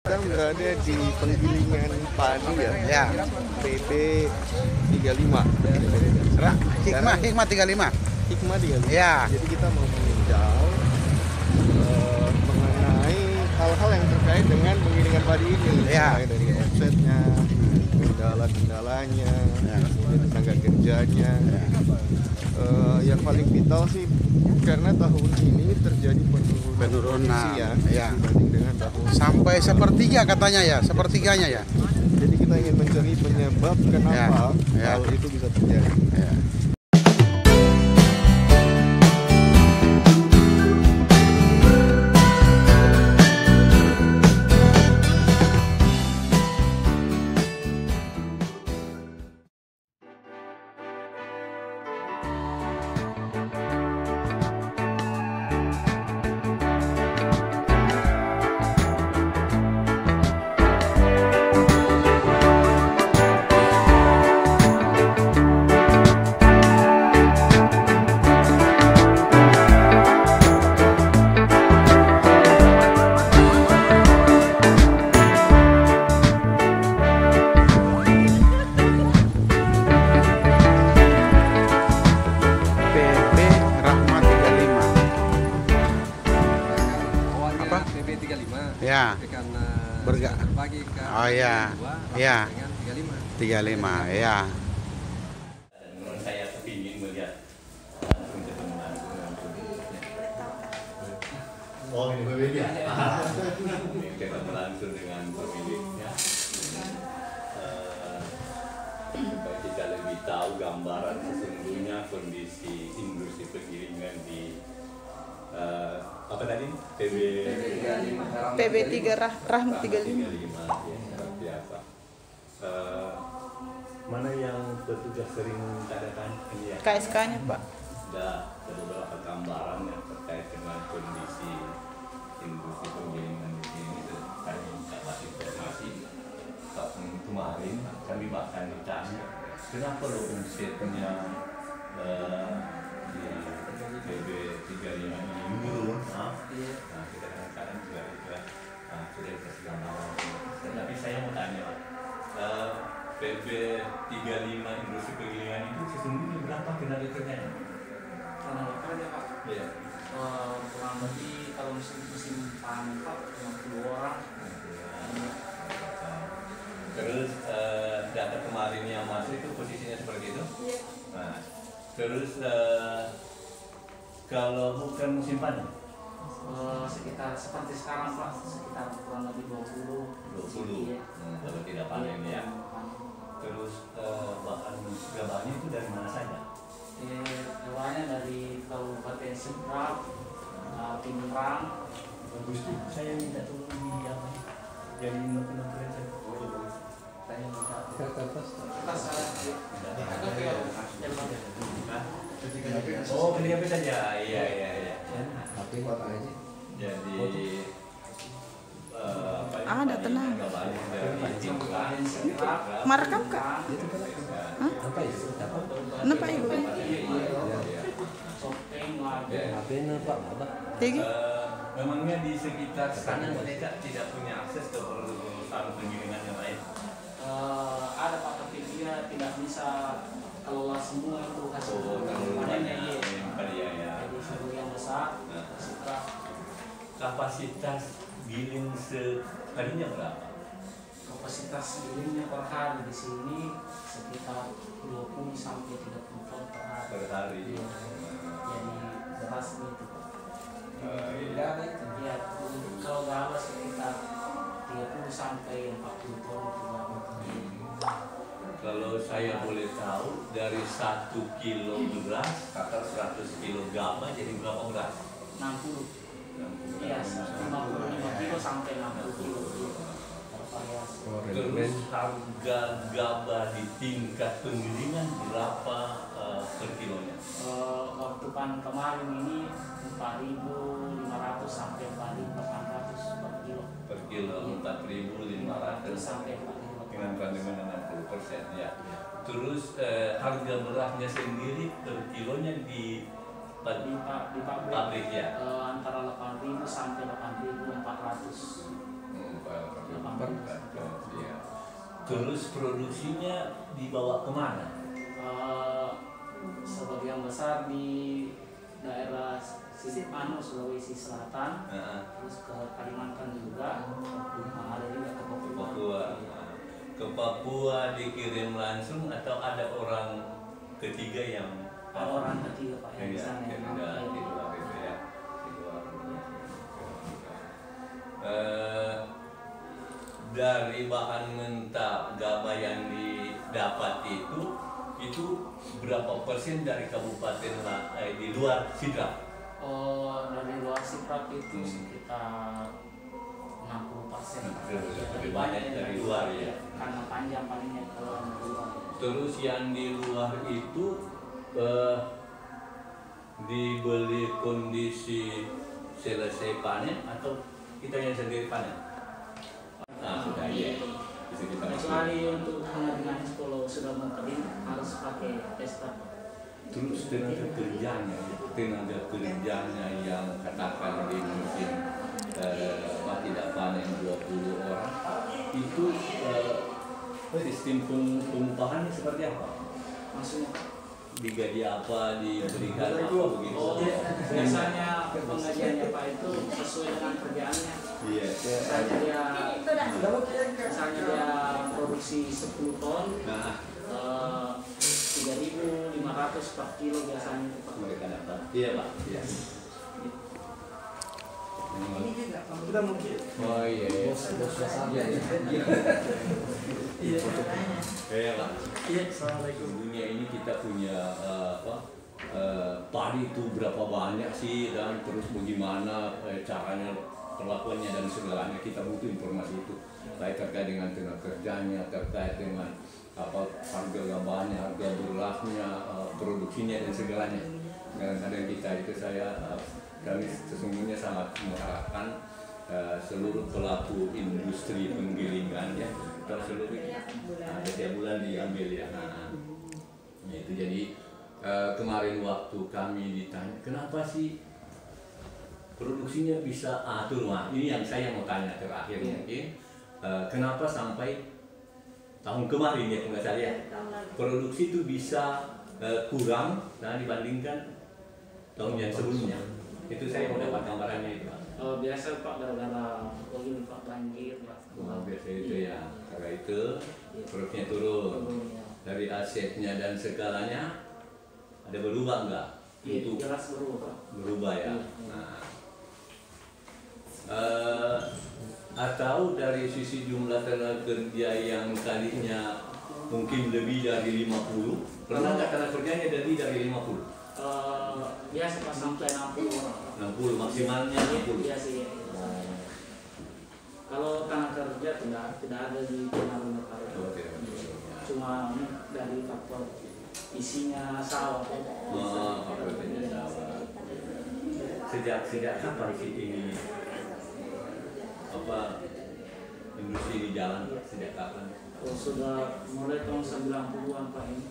Sekarang berada di penggilingan padi ya. PB 35. Hikmah 35. Hikmah 35. Ya. Jadi kita mau meninjau mengenai hal-hal yang terkait dengan penggilingan padi ini. Ya. Mulai dari omsetnya, kendala-kendalanya, Ya. kemudian tenaga kerjanya. Yang paling vital sih karena tahun ini terjadi penurunan produksi ya. dibanding dengan tahun Sampai sepertiga katanya ya, sepertiganya ya. Jadi kita ingin mencari penyebab kenapa Ya. hal itu bisa terjadi. Ya. Ya. Karena Terbagi ke oh ya. Ya. 35 ya. Menurut saya kepingin melihat oh ini berbeda ketemu langsung dengan pemiliknya supaya kita lebih tahu gambaran sesungguhnya kondisi industri penggilingan di apa tadi? PB 3 Rahmat 35. Ya, luar biasa. Mana yang petugas sering katakan ini ya? KSK-nya Pak. Ada beberapa gambaran yang terkait dengan kondisi industri penggilingan di sini. Kami dapat informasi kemarin kami bahkan ditanya kenapa lo omsetnya di PB 35 ini menurun? Nah, kita kadang-kadang juga sudah dikasih gambaran. Tapi saya mau tanya, PB 35 industri penggilingan itu sesungguhnya berapa tenaga kerjanya? Tenaga kerja Pak? Iya. Kurang lebih kalau musim panen Pak 50 orang. Terus data kemarin yang masuk itu posisinya seperti itu? Nah, terus kalau bukan musim panen? Sekitar seperti sekarang Pak, sekitar kurang lebih 20. Ya. Kalau tidak panen ya. Terus bahan gabahnya itu dari mana saja? Gabahnya dari Kabupaten Seberang, Pinrang. Bagus tuh, saya minta tolong di apa? Jadi noten-noten saya. Saya minta kertas saya. Oh, beli apa saja? Iya. Tapi apa aja? Jadi Ada tenang. Gabahnya Merekam Kak? Hah? Kenapa Ibu? Tiga? Memangnya di sekitar sana mereka tidak punya akses ke perusahaan penggilingan yang lain? Ada Pak, tapi dia tidak bisa kelola semua itu hasil panennya dia. Jadi sebagian besar suka. Kapasitas giling seharinya berapa? Kapasitas gilingnya per hari di sini sekitar 20 sampai 30 ton per hari. Per hari. Jadi beras itu. Iya. Ya, kalau gabah sekitar 30 sampai 40 ton itu. Kalau saya boleh tahu dari 1 kilo beras atau 100 kilo gabah jadi berapa beras? 60. Iya, 55 kilo sampai 60 kilo. Terus harga gabah di tingkat penggilingan berapa per kilonya? Waktu panen kemarin ini 4.500 sampai 4.800 per kilo. Per kilo 4.500 sampai 4.800. dengan kandungan 60% ya. Terus harga berasnya sendiri per kilonya di pabrik ya? Antara 8.000 sampai 8.400. 8.400 Iya. Terus produksinya dibawa kemana? Sebagian besar di daerah Sulawesi Selatan, terus ke Kalimantan juga, ada juga ke Papua. Ke Papua dikirim langsung atau ada orang ketiga yang Orang ketiga Pak yang di sana yang di luar itu ya. Di luar. Dari bahan mentah gabah yang didapat itu berapa persen dari kabupaten di luar Sidrap? Dari luar Sidrap itu sekitar 60%. Lebih banyak dari luar ya. Karena panjang palingnya kalau dari luar. Terus yang di luar itu dibeli kondisi selesai panen atau kita yang sendiri panen? Sudah ya. Bisa kita Kecuali untuk pengeringan kalau sudah mau kering harus pakai pesta. Terus tenaga kerjanya yang katakan di musim tidak panen 20 orang itu sistem pengupahannya seperti apa? Maksudnya? Digaji apa, diberikan apa begitu? Biasanya penggajiannya Pak itu sesuai dengan kerjaannya. Iya. Misalnya dia produksi 10 ton, 3.500 per kilo biasanya itu Pak. Mereka dapat. Iya Pak. Iya. Kita mungkin. Oh iya. Iya Pak. Iya, assalamualaikum. Dunia ini kita punya padi itu berapa banyak sih dan terus bagaimana caranya perlakuannya dan segalanya kita butuh informasi itu baik terkait dengan tenaga kerjanya, terkait dengan harga gabahnya, harga berasnya, produksinya dan segalanya. Kadang-kadang kita itu kami sesungguhnya sangat mengharapkan seluruh pelaku industri penggilingan ya atau seluruh setiap bulan diambil ya. Itu jadi kemarin waktu kami ditanya kenapa sih produksinya bisa ini yang saya mau tanya terakhir mungkin kenapa sampai tahun kemarin ya enggak saya produksi itu bisa kurang dibandingkan tahun yang sebelumnya. Itu saya mau dapat gambarannya itu Pak. Biasa Pak gara-gara begini Pak banjir Pak. Biasa itu ya, karena itu produknya turun. Dari asetnya dan segalanya ada berubah enggak? Itu jelas berubah. Berubah ya. Nah, atau dari sisi jumlah tenaga kerja yang tadinya mungkin lebih dari 50, pernah nggak tenaga kerjanya lebih dari 50? Biasa Pak sampai 60 orang. 60 maksimalnya 60. Biasa ya. Kalau tenaga kerja tidak ada di pengaruh negara. Cuma dari faktor isinya sawah. Faktornya sawah. Sejak kapan sih ini industri di jalan sejak kapan? Sudah mulai tahun 90-an Pak ini.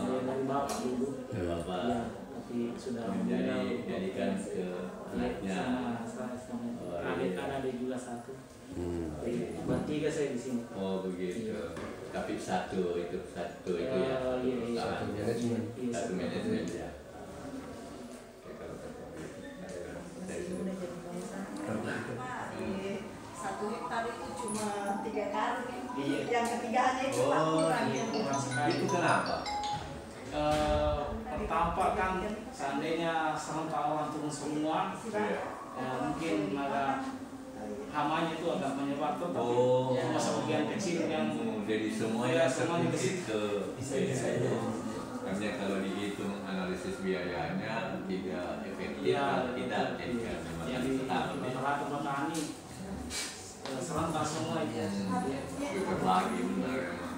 Dari bapak dulu. Bapak. Ya, tapi sudah menjadikan ke anaknya. Ada juga satu. Bertiga saya di sini. Oh begitu. Tapi satu itu ya. Satu manajemen ya. Satu hektar itu cuma 3 karung. Iya. Yang ketiganya itu kurang. Itu kenapa? Pertama kan seandainya serentak orang turun semua, mungkin ada hamanya itu agak menyebar tuh, tapi cuma sebagian kecil yang jadi semuanya semuanya ke situ. Karena kalau dihitung analisis biayanya tidak efektif, kita jadikan memang tetap rata petani serentak semua itu. Berbagi benar memang.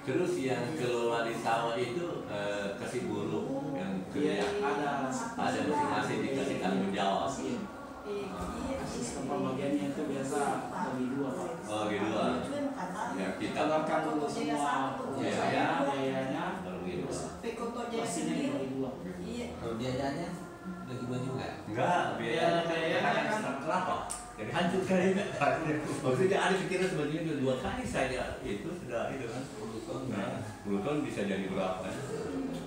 Terus yang kelola di sawah itu kasih buruh yang kerja ada masing-masing dikasih tanggung jawab. Sistem pembagiannya itu biasa bagi dua Pak. Oh gitu. Ya kita Keluarkan dulu semua biayanya, baru gitu. pastinya dibagi dua. Kalau biayanya bagi-bagi nggak? Enggak, biayanya Biayanya kan kenapa? Jadi hancur kali enggak. Maksudnya ada pikiran sebenarnya 2 kali saja itu sudah itu kan. 10 ton bisa jadi berapa?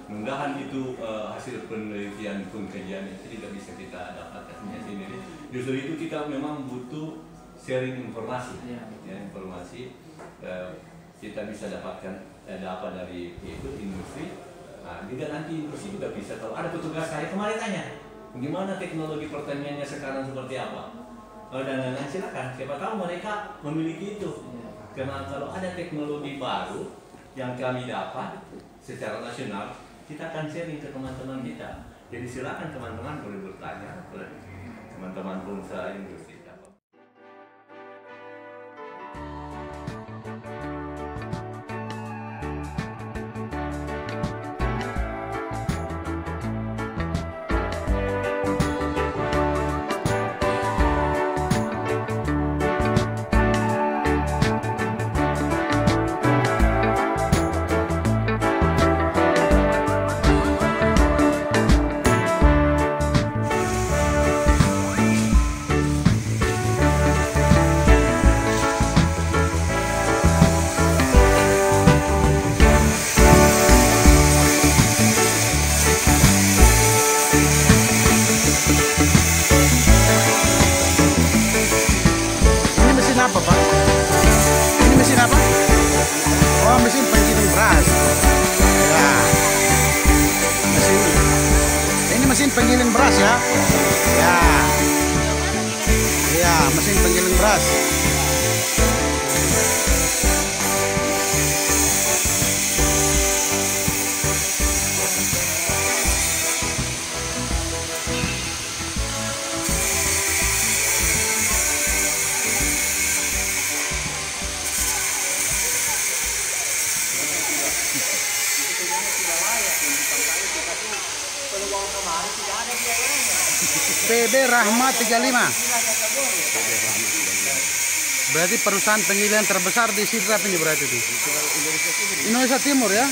Mudah-mudahan itu hasil penelitian pun kajian itu tidak bisa kita dapatkannya sendiri. Justru itu kita memang butuh sharing informasi, ya, informasi kita bisa dapatkan apa dari itu industri. Nah, juga nanti industri juga bisa tahu. Ada petugas saya kemarin tanya, gimana teknologi pertaniannya sekarang seperti apa? Dan silakan, siapa tahu mereka memiliki itu. Karena kalau ada teknologi baru yang kami dapat secara nasional, kita akan sharing ke teman-teman kita. Jadi silakan teman-teman boleh bertanya ke teman-teman pengusaha industri. Apa Pak? Ini mesin apa? Oh, mesin penggiling beras. Ya. Ini mesin penggiling beras ya. Ya. Ya, mesin penggiling beras. PB Rahma 35. Berarti perusahaan penggilingan terbesar di Sidrap ini berarti di Indonesia Timur ya.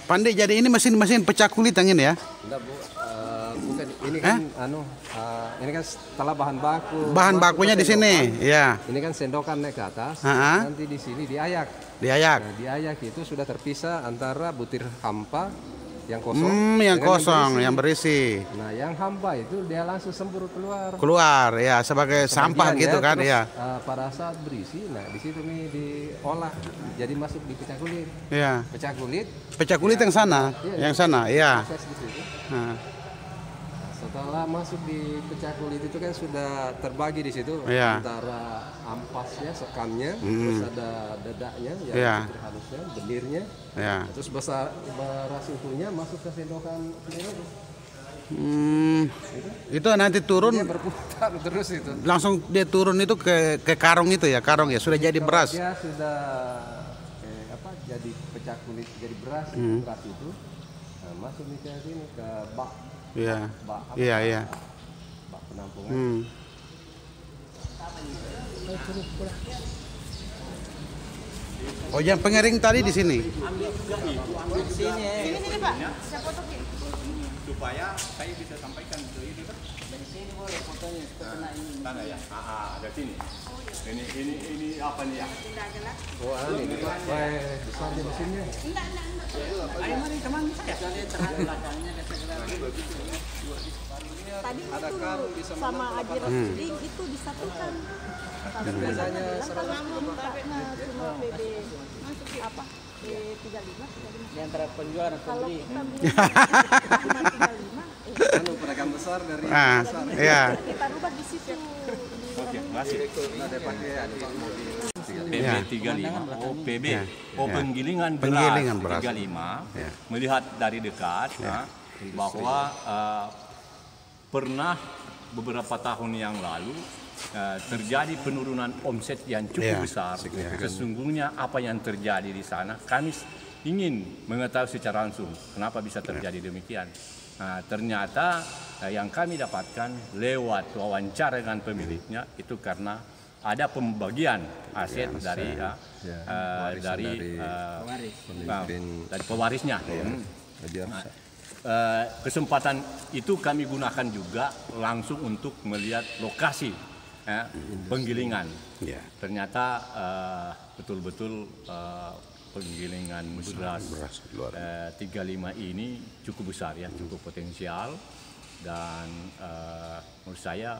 Pandai, jadi ini mesin-mesin pecah kulit yang ini ya? Enggak Bu, bukan ini kan ini kan setelah bahan baku. Bahan bakunya di sini, ya. Ini kan sendokan naik ke atas, nanti di sini diayak. Diayak. Nah, diayak itu sudah terpisah antara butir hampa yang kosong. Yang kosong, yang berisi. Nah, yang hampa itu dia langsung sembur keluar. Keluar, ya, sebagai sampah gitu kan, terus, ya. Pada saat berisi, nah di situ nih diolah, jadi masuk di pecah kulit. Iya. Pecah kulit. Pecah kulit yang sana, yang sana, iya. Proses di situ. Nah. Setelah masuk di pecah kulit itu kan sudah terbagi di situ antara ampasnya, sekamnya, terus ada dadanya, yang halusnya, benirnya, terus beras utuhnya masuk ke sendokan itu. Itu nanti turun. Dia berputar terus itu. Langsung dia turun itu ke karung itu ya, karung ya sudah jadi beras. Dia sudah jadi pecah kulit, jadi beras, beras itu masuk di sini ke bak. Iya. Bak penampungan. Oh, yang pengering tadi di sini. Sini Pak. Saya foto Supaya saya bisa sampaikan ke ini Pak. Dari sini boleh fotonya kena ini. Sana ya. Ada sini. Ini apa nih ya? Oh, ini Pak. Besar di mesinnya. Ayo mari teman saya. Tadi Ada itu karung bisa sama Haji Rasudi itu disatukan. Biasanya Cuma PB apa? P35. Di antara penjual dan Kalau pembeli. kita beli 35, pedagang besar dari Iya. kita rubah di situ. Oke, makasih. ada pakai mobil. PB 35, PB, penggilingan Penggilingan beras beras. 35, melihat dari dekat bahwa pernah beberapa tahun yang lalu terjadi penurunan omset yang cukup besar. Sesungguhnya apa yang terjadi di sana, kami ingin mengetahui secara langsung kenapa bisa terjadi demikian. Ternyata yang kami dapatkan lewat wawancara dengan pemiliknya itu karena ada pembagian aset dari pewarisnya. Kesempatan itu kami gunakan juga langsung untuk melihat lokasi penggilingan. Ternyata betul-betul penggilingan beras 35 ini cukup besar ya, cukup potensial, dan menurut saya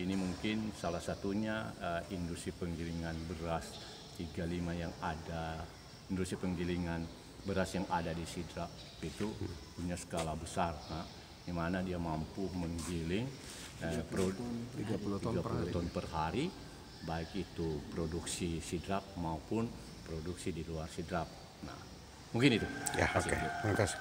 ini mungkin salah satunya industri penggilingan beras 35 yang ada, industri penggilingan beras yang ada di Sidrap itu punya skala besar, di mana dia mampu menggiling 30 ton per hari, baik itu produksi Sidrap maupun produksi di luar Sidrap. Nah, mungkin itu. Ya, oke. Terima kasih.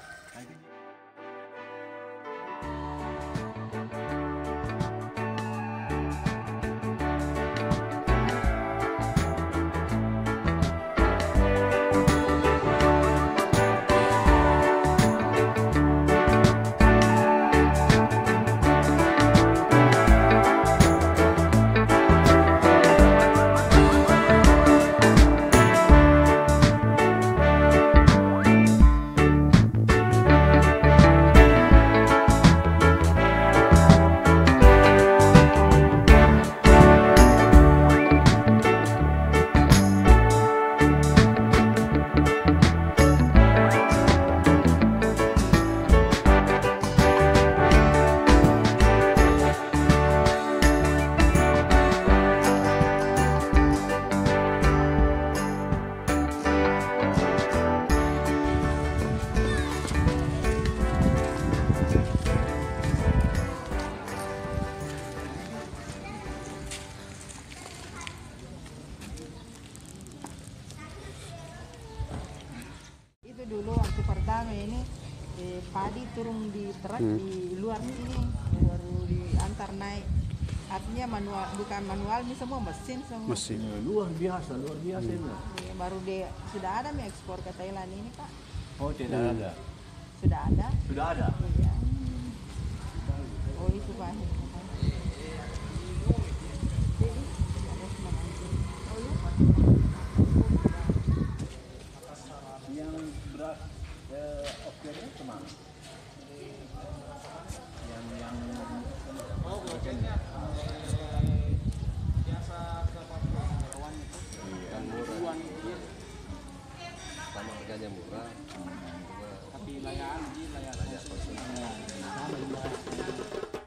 Dulu waktu pertama ini padi turun di truk di luar sini, baru diantar naik. Artinya manual, bukan manual, ini semua mesin semua. Mesin. Luar biasa ini. Baru sudah ada nih ekspor ke Thailand ini, Pak. Oh, tidak ada. Sudah ada. Sudah ada. Iya. Oh, itu Pak. Yang beras offshore kemana? Yang biasa ke Papua kawan itu Kan murah. Sama harganya murah. tapi layak konsumen sama juga.